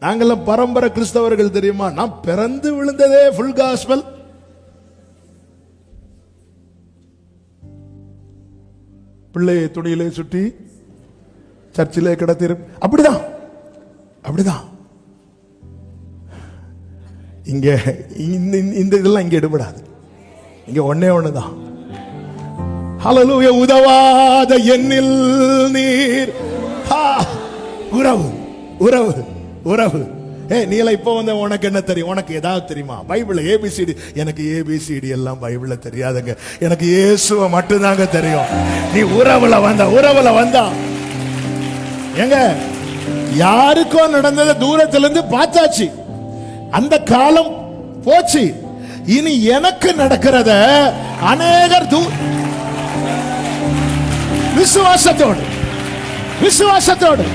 நாங்கெல்லாம் பரம்பரை கிறிஸ்தவர்கள் தெரியுமா? நான் பிறந்து விழுந்ததே ஃபுல் காஸ்பல். பிள்ளையை துணியிலே சுட்டி சர்ச்சிலே கிடத்திரு, அப்படிதான் அப்படிதான். இங்க இந்த இதெல்லாம் இங்க எடுபடாது. இங்க ஒன்னே ஒண்ணுதான். ஹல்லேலூயா. உதவாத எண்ணில் நீர். உறவு உறவு உறவு. நீல இப்ப வந்து உனக்கு என்ன தெரியும்? உனக்கு ஏதாவது தெரியுமா? Bible ABCD. எனக்கு ஏபிசிடி எல்லாம் பைபிள்ல தெரியாதுங்க. எனக்கு இயேசுவை மட்டும்தாங்க தெரியும். நீ உறவுல வந்தா எங்க யாருக்கோ நடந்தத தூரத்திலிருந்து பார்த்தாச்சு. அந்த காலம் போச்சு. இனி எனக்கு நடக்கிறத அநேகர் விசுவாசத்தோடு